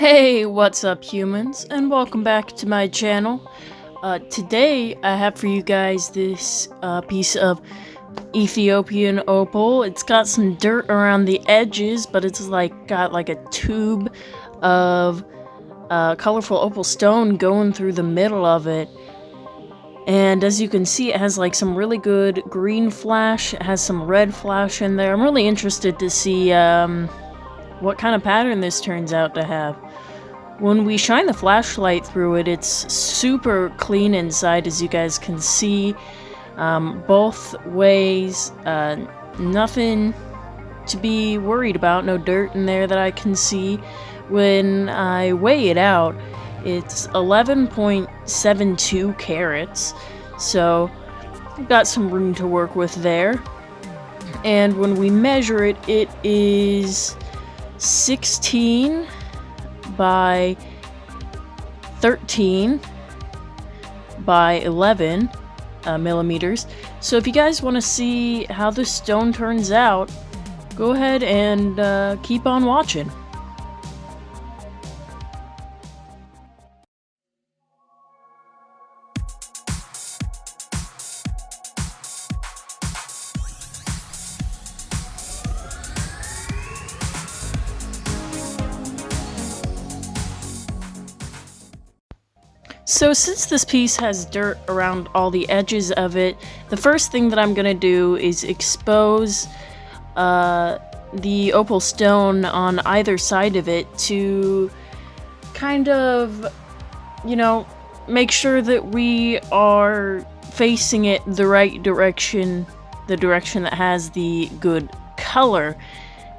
Hey, what's up humans, and welcome back to my channel. Today I have for you guys this piece of Ethiopian opal. It's got some dirt around the edges, but it's got like a tube of colorful opal stone going through the middle of it. And as you can see, it has like some really good green flash, it has some red flash in there. I'm really interested to see what kind of pattern this turns out to have. When we shine the flashlight through it, it's super clean inside, as you guys can see. Both ways, nothing to be worried about, no dirt in there that I can see. When I weigh it out, it's 11.72 carats, so I've got some room to work with there. And when we measure it, it is 16 by 13 by 11 millimeters. So if you guys want to see how this stone turns out, go ahead and keep on watching. So since this piece has dirt around all the edges of it, the first thing that I'm going to do is expose the opal stone on either side of it to kind of, make sure that we are facing it the right direction, the direction that has the good color.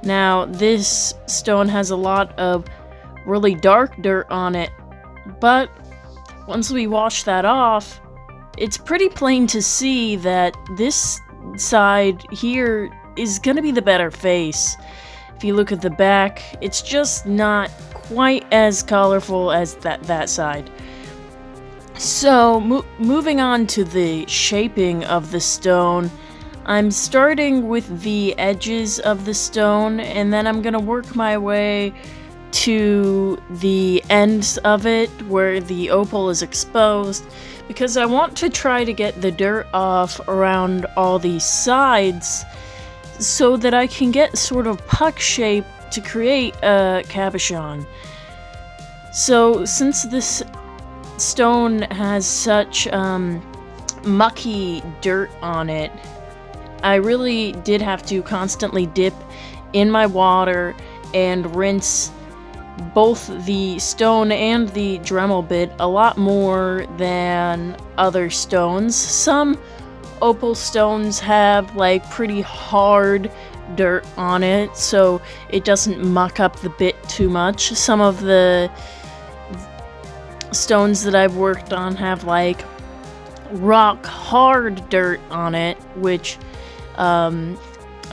Now, this stone has a lot of really dark dirt on it, but once we wash that off, it's pretty plain to see that this side here is going to be the better face. If you look at the back, it's just not quite as colorful as that side. So, moving on to the shaping of the stone, I'm starting with the edges of the stone, and then I'm going to work my way to the ends of it where the opal is exposed, because I want to try to get the dirt off around all these sides so that I can get sort of puck shape to create a cabochon. So since this stone has such mucky dirt on it, I really did have to constantly dip in my water and rinse both the stone and the dremel bit a lot more than other stones. Some opal stones have like pretty hard dirt on it, so it doesn't muck up the bit too much. Some of the stones that I've worked on have like rock hard dirt on it, which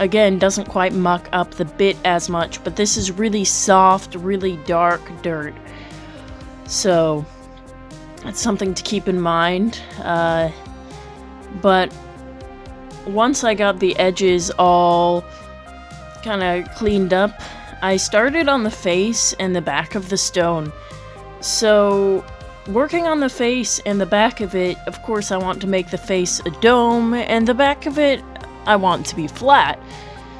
again, doesn't quite muck up the bit as much, but this is really soft, really dark dirt. So, that's something to keep in mind. But once I got the edges all kind of cleaned up, I started on the face and the back of the stone. So, working on the face and the back of it, of course I want to make the face a dome, and the back of it I want to be flat.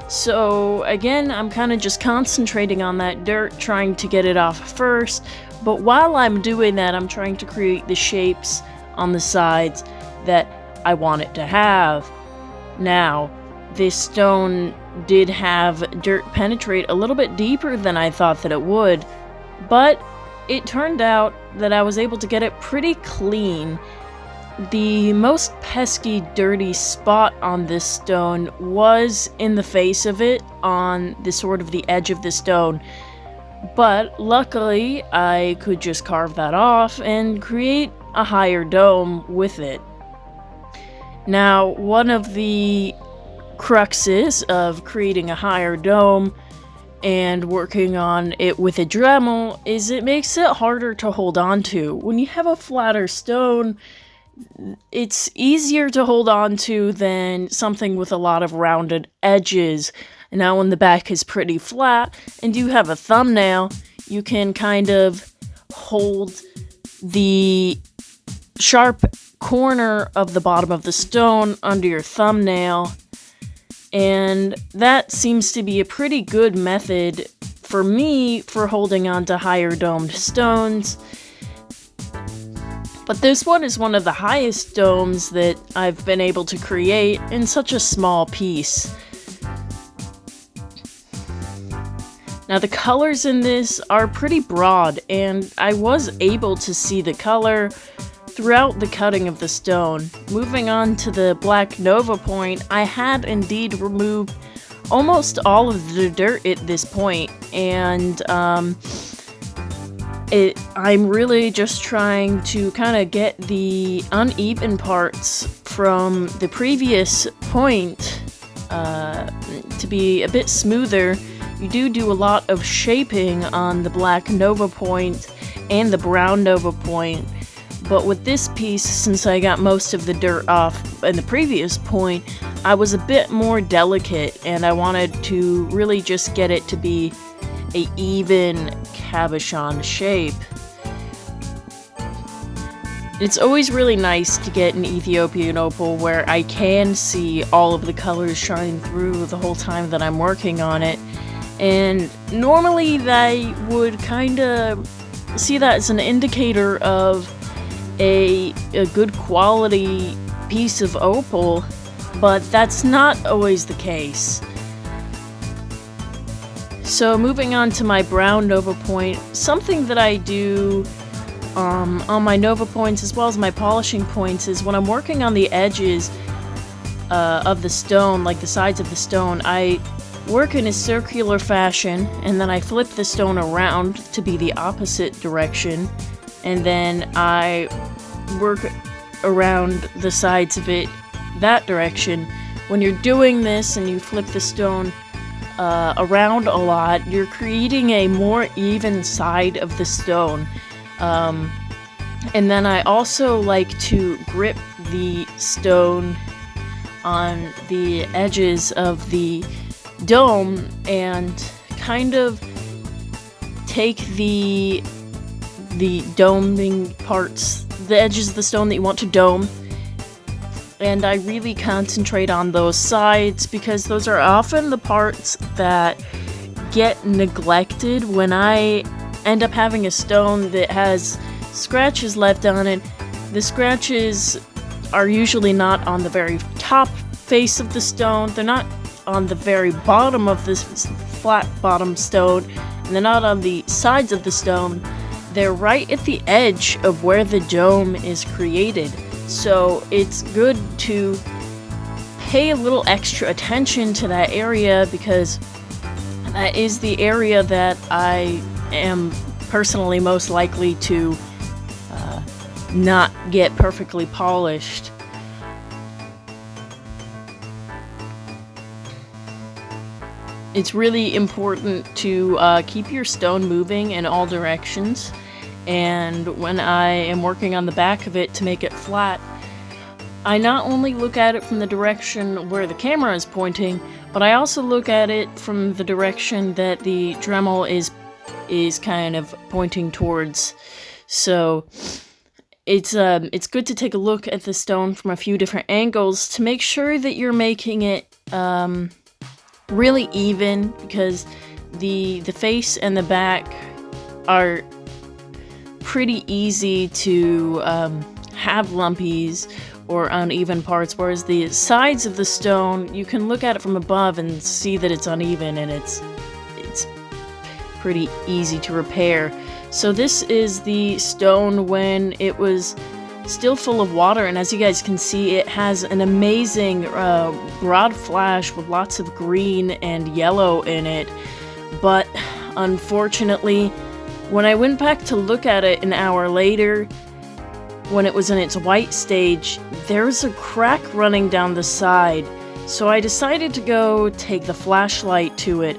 So again, I'm kind of just concentrating on that dirt, trying to get it off first, but while I'm doing that, I'm trying to create the shapes on the sides that I want it to have. Now, this stone did have dirt penetrate a little bit deeper than I thought that it would, but it turned out that I was able to get it pretty clean. The most pesky, dirty spot on this stone was in the face of it, on the sort of the edge of the stone. But luckily, I could just carve that off and create a higher dome with it. Now, one of the cruxes of creating a higher dome and working on it with a dremel is it makes it harder to hold on to. When you have a flatter stone, it's easier to hold on to than something with a lot of rounded edges. And now when the back is pretty flat and you have a thumbnail, you can kind of hold the sharp corner of the bottom of the stone under your thumbnail, and that seems to be a pretty good method for me for holding on to higher domed stones. But this one is one of the highest domes that I've been able to create in such a small piece. Now the colors in this are pretty broad, and I was able to see the color throughout the cutting of the stone. Moving on to the black Nova point, I had indeed removed almost all of the dirt at this point, and I'm really just trying to kind of get the uneven parts from the previous point to be a bit smoother. You do a lot of shaping on the black Nova point and the brown Nova point. But with this piece, since I got most of the dirt off in the previous point, I was a bit more delicate, and I wanted to really just get it to be a even cabochon shape. It's always really nice to get an Ethiopian opal where I can see all of the colors shine through the whole time that I'm working on it. And normally they would kind of see that as an indicator of a good quality piece of opal, but that's not always the case. So moving on to my brown Nova point, something that I do on my Nova points as well as my polishing points is when I'm working on the edges of the stone, like the sides of the stone, I work in a circular fashion, and then I flip the stone around to be the opposite direction, and then I work around the sides of it that direction. When you're doing this and you flip the stone around a lot, you're creating a more even side of the stone. And then I also like to grip the stone on the edges of the dome and kind of take the doming parts, the edges of the stone that you want to dome, and I really concentrate on those sides because those are often the parts that get neglected when I end up having a stone that has scratches left on it. The scratches are usually not on the very top face of the stone, they're not on the very bottom of this flat bottom stone, and they're not on the sides of the stone. They're right at the edge of where the dome is created. So it's good to pay a little extra attention to that area because that is the area that I am personally most likely to not get perfectly polished. It's really important to keep your stone moving in all directions, and when I am working on the back of it to make it flat, I not only look at it from the direction where the camera is pointing, but I also look at it from the direction that the dremel is kind of pointing towards. So it's good to take a look at the stone from a few different angles to make sure that you're making it really even, because the face and the back are pretty easy to have lumpies or uneven parts, whereas the sides of the stone, you can look at it from above and see that it's uneven, and it's pretty easy to repair. So this is the stone when it was still full of water, and as you guys can see, it has an amazing broad flash with lots of green and yellow in it. But unfortunately, when I went back to look at it an hour later, when it was in its white stage, there's a crack running down the side. So I decided to go take the flashlight to it.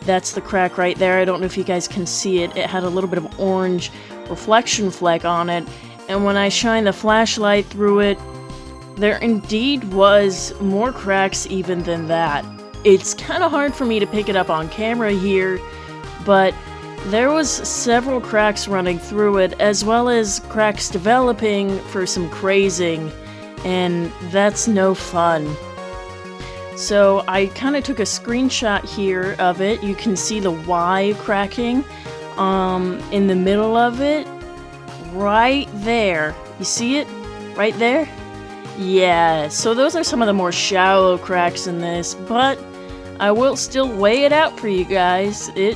That's the crack right there. I don't know if you guys can see it. It had a little bit of orange reflection fleck on it. And when I shined the flashlight through it, there indeed was more cracks even than that. It's kind of hard for me to pick it up on camera here, but there was several cracks running through it, as well as cracks developing for some crazing, and that's no fun. So I kind of took a screenshot here of it. You can see the Y cracking in the middle of it, right there. You see it? Right there? Yeah, so those are some of the more shallow cracks in this, but I will still weigh it out for you guys. It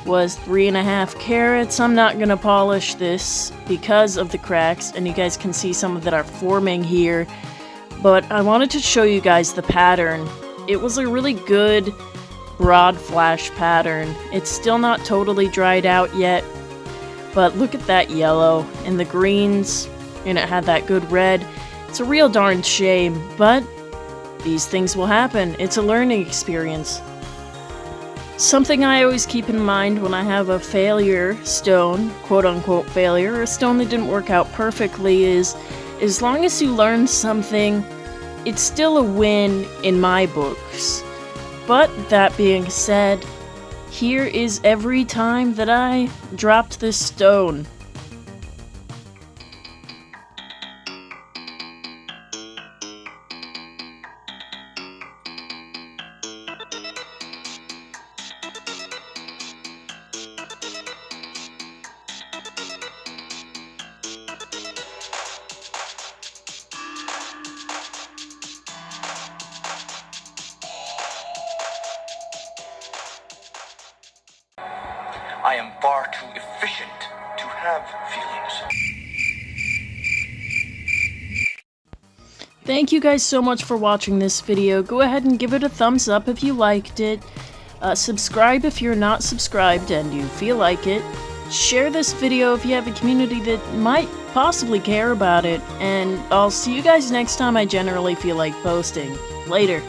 was 3.5 carats. I'm not gonna polish this because of the cracks, and you guys can see some that are forming here, but I wanted to show you guys the pattern. It was a really good broad flash pattern. It's still not totally dried out yet, but look at that yellow and the greens, and it had that good red. It's a real darn shame, but these things will happen. It's a learning experience. Something I always keep in mind when I have a failure stone, quote-unquote failure, or a stone that didn't work out perfectly, is as long as you learn something, it's still a win in my books. But that being said, here is every time that I dropped this stone. I am far too efficient to have feelings. Thank you guys so much for watching this video. Go ahead and give it a thumbs up if you liked it. Subscribe if you're not subscribed and you feel like it. Share this video if you have a community that might possibly care about it. And I'll see you guys next time I generally feel like posting. Later.